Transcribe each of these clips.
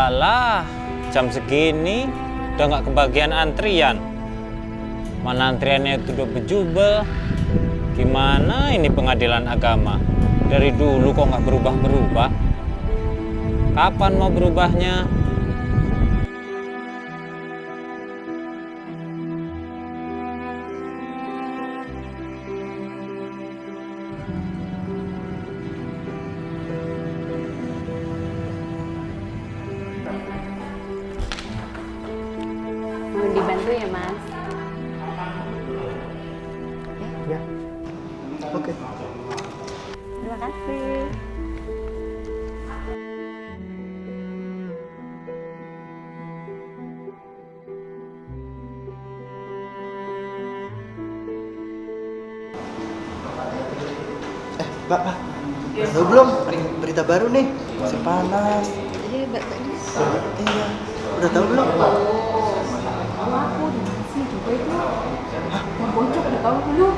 Walah, jam segini udah nggak kebagian antrian. Mana antriannya itu udah bejubel. Gimana ini pengadilan agama? Dari dulu kok nggak berubah-berubah? Kapan mau berubahnya? Mau dibantu ya, Mas? Ya. Oke. Terima kasih. Pak. Tahu belum? Berita baru nih. Masih panas. Iya, Mbak tadi. Iya. Udah tahu belum? Aku udah ngasih juga itu. Hah? Yang bocor udah tahu belum?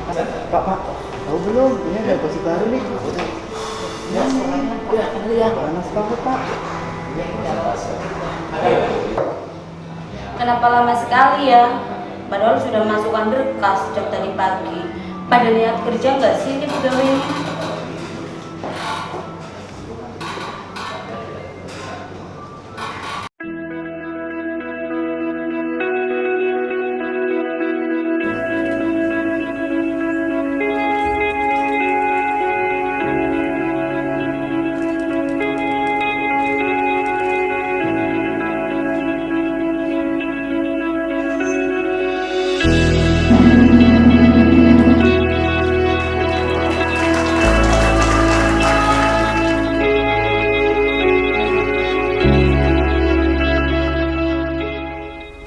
Pak. Tahu belum? Ini ada gosip baru nih. Ya. Panas banget, Pak. Kenapa lama sekali ya? Padahal sudah masukkan berkas sejak tadi pagi. Pada niat kerja nggak sih ini pegawai ini?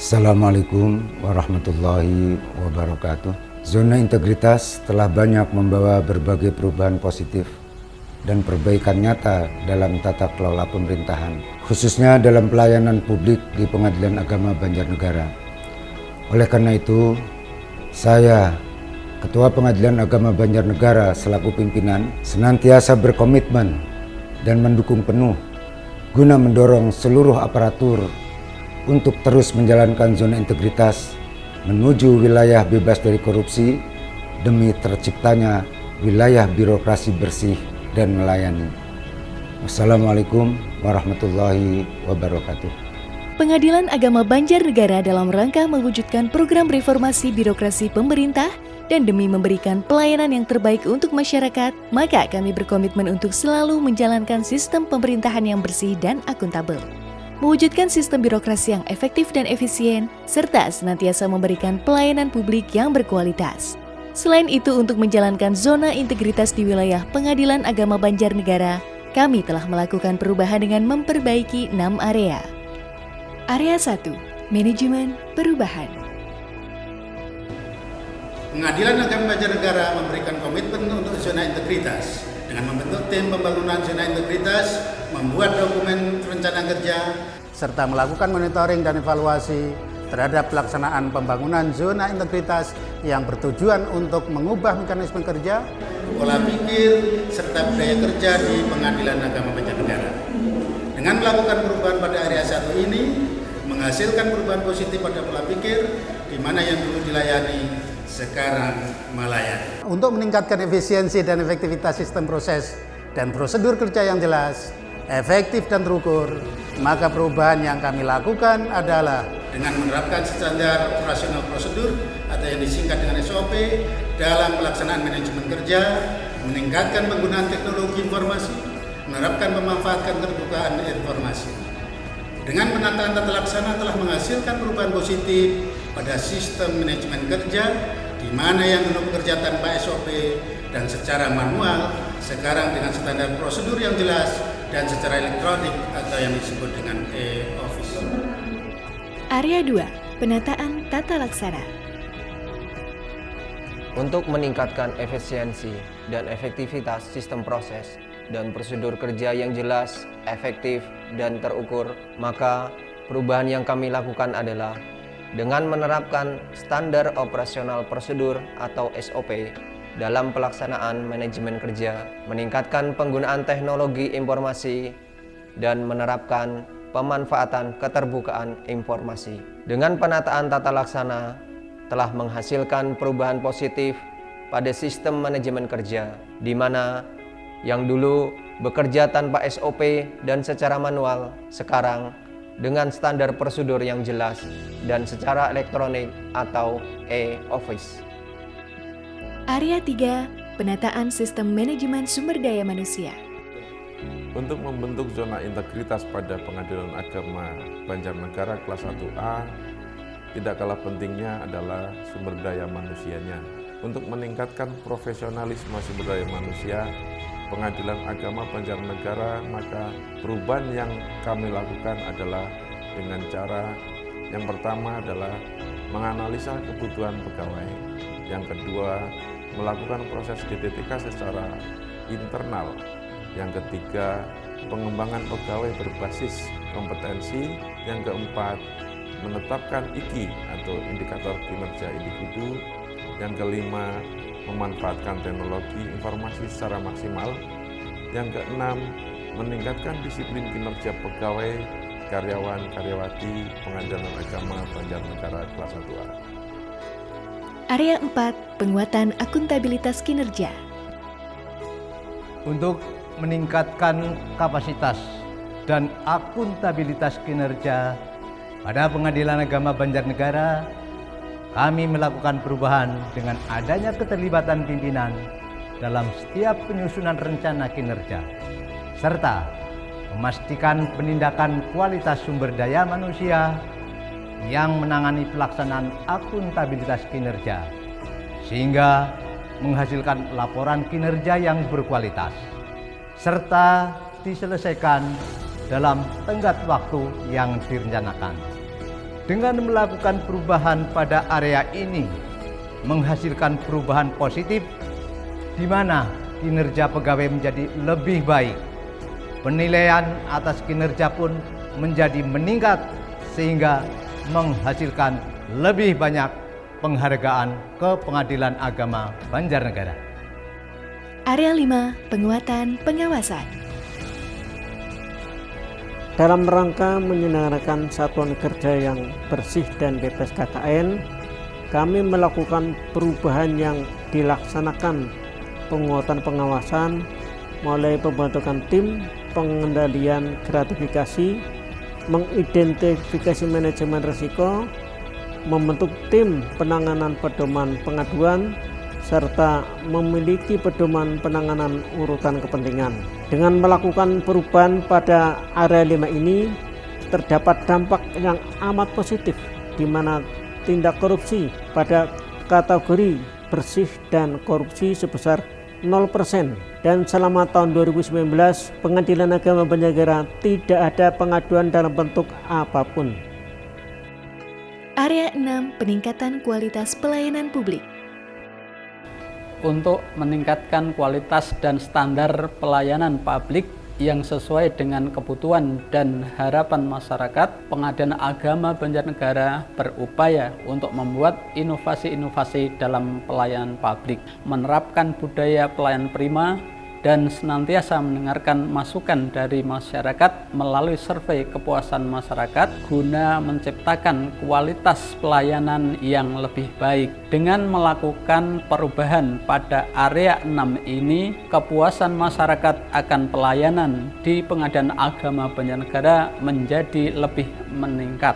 Assalamualaikum warahmatullahi wabarakatuh. Zona integritas telah banyak membawa berbagai perubahan positif dan perbaikan nyata dalam tata kelola pemerintahan, khususnya dalam pelayanan publik di Pengadilan Agama Banjarnegara. Oleh karena itu, saya, Ketua Pengadilan Agama Banjarnegara selaku pimpinan, senantiasa berkomitmen dan mendukung penuh guna mendorong seluruh aparatur untuk terus menjalankan zona integritas menuju wilayah bebas dari korupsi demi terciptanya wilayah birokrasi bersih dan melayani. Wassalamualaikum warahmatullahi wabarakatuh. Pengadilan Agama Banjarnegara dalam rangka mewujudkan program reformasi birokrasi pemerintah dan demi memberikan pelayanan yang terbaik untuk masyarakat, maka kami berkomitmen untuk selalu menjalankan sistem pemerintahan yang bersih dan akuntabel, mewujudkan sistem birokrasi yang efektif dan efisien, serta senantiasa memberikan pelayanan publik yang berkualitas. Selain itu, untuk menjalankan zona integritas di wilayah Pengadilan Agama Banjarnegara, kami telah melakukan perubahan dengan memperbaiki 6 area. Area 1, Manajemen Perubahan. Pengadilan Agama Banjarnegara memberikan komitmen untuk zona integritas dengan membentuk tim pembangunan zona integritas, membuat dokumen rencana kerja, serta melakukan monitoring dan evaluasi terhadap pelaksanaan pembangunan zona integritas yang bertujuan untuk mengubah mekanisme kerja, pola pikir, serta budaya kerja di Pengadilan Agama Banjarnegara. Dengan melakukan perubahan pada area 1 ini, menghasilkan perubahan positif pada pola pikir, di mana yang dulu dilayani sekarang melayani. Untuk meningkatkan efisiensi dan efektivitas sistem proses dan prosedur kerja yang jelas, efektif dan terukur, maka perubahan yang kami lakukan adalah dengan menerapkan standar operasional prosedur atau yang disingkat dengan SOP dalam pelaksanaan manajemen kerja, meningkatkan penggunaan teknologi informasi, menerapkan pemanfaatan keterbukaan informasi. Dengan penataan tata laksana telah menghasilkan perubahan positif pada sistem manajemen kerja, di mana yang dulu bekerja tanpa SOP dan secara manual, sekarang dengan standar prosedur yang jelas dan secara elektronik atau yang disebut dengan e-office. Area 2, Penataan Tata Laksana. Untuk meningkatkan efisiensi dan efektivitas sistem proses dan prosedur kerja yang jelas, efektif, dan terukur, maka perubahan yang kami lakukan adalah dengan menerapkan standar operasional prosedur atau SOP dalam pelaksanaan manajemen kerja, meningkatkan penggunaan teknologi informasi, dan menerapkan pemanfaatan keterbukaan informasi. Dengan penataan tata laksana telah menghasilkan perubahan positif pada sistem manajemen kerja, di mana yang dulu bekerja tanpa SOP dan secara manual, sekarang dengan standar prosedur yang jelas dan secara elektronik atau e-office. Area 3, penataan sistem manajemen sumber daya manusia. Untuk membentuk zona integritas pada Pengadilan Agama Banjarnegara kelas 1A, tidak kalah pentingnya adalah sumber daya manusianya. Untuk meningkatkan profesionalisme sumber daya manusia, Pengadilan Agama Banjarnegara, maka perubahan yang kami lakukan adalah dengan cara yang pertama adalah menganalisa kebutuhan pegawai, yang kedua melakukan proses DTTK secara internal, yang ketiga pengembangan pegawai berbasis kompetensi, yang keempat menetapkan IKI atau indikator kinerja individu, yang kelima memanfaatkan teknologi informasi secara maksimal, yang keenam meningkatkan disiplin kinerja pegawai, karyawan, karyawati Pengadilan Agama Banjarnegara kelas 1A. Area 4, penguatan akuntabilitas kinerja. Untuk meningkatkan kapasitas dan akuntabilitas kinerja pada Pengadilan Agama Banjarnegara, kami melakukan perubahan dengan adanya keterlibatan pimpinan dalam setiap penyusunan rencana kinerja, serta memastikan penindakan kualitas sumber daya manusia yang menangani pelaksanaan akuntabilitas kinerja, sehingga menghasilkan laporan kinerja yang berkualitas, serta diselesaikan dalam tenggat waktu yang direncanakan. Dengan melakukan perubahan pada area ini, menghasilkan perubahan positif, di mana kinerja pegawai menjadi lebih baik. Penilaian atas kinerja pun menjadi meningkat, sehingga menghasilkan lebih banyak penghargaan ke Pengadilan Agama Banjarnegara. Area 5, penguatan pengawasan. Dalam rangka menyelenggarakan satuan kerja yang bersih dan bebas KKN, kami melakukan perubahan yang dilaksanakan penguatan pengawasan, mulai pembentukan tim pengendalian gratifikasi, mengidentifikasi manajemen risiko, membentuk tim penanganan pedoman pengaduan, serta memiliki pedoman penanganan urutan kepentingan. Dengan melakukan perubahan pada area 5 ini, terdapat dampak yang amat positif, di mana tindak korupsi pada kategori bersih dan korupsi sebesar 0%, dan selama tahun 2019 Pengadilan Agama Banjarnegara tidak ada pengaduan dalam bentuk apapun. Area 6, peningkatan kualitas pelayanan publik. Untuk meningkatkan kualitas dan standar pelayanan publik yang sesuai dengan kebutuhan dan harapan masyarakat, Pengadilan Agama Banjarnegara berupaya untuk membuat inovasi-inovasi dalam pelayanan publik, menerapkan budaya pelayanan prima, dan senantiasa mendengarkan masukan dari masyarakat melalui survei kepuasan masyarakat guna menciptakan kualitas pelayanan yang lebih baik. Dengan melakukan perubahan pada area 6 ini, kepuasan masyarakat akan pelayanan di Pengadilan Agama Banjarnegara menjadi lebih meningkat.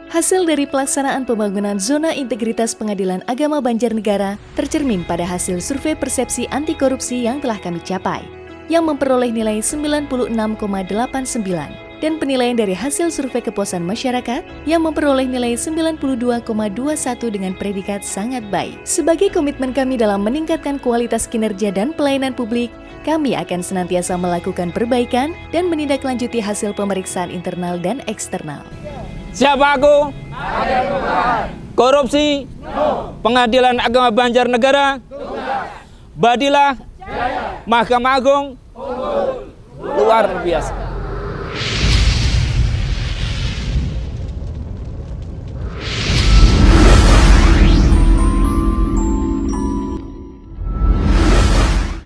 Hasil dari pelaksanaan pembangunan zona integritas Pengadilan Agama Banjarnegara tercermin pada hasil survei persepsi anti korupsi yang telah kami capai, yang memperoleh nilai 96,89, dan penilaian dari hasil survei kepuasan masyarakat yang memperoleh nilai 92,21 dengan predikat sangat baik. Sebagai komitmen kami dalam meningkatkan kualitas kinerja dan pelayanan publik, kami akan senantiasa melakukan perbaikan dan menindaklanjuti hasil pemeriksaan internal dan eksternal. Siapa aku? Korupsi? Pengadilan Agama Banjarnegara? Badilah? Mahkamah Agung? Luar biasa.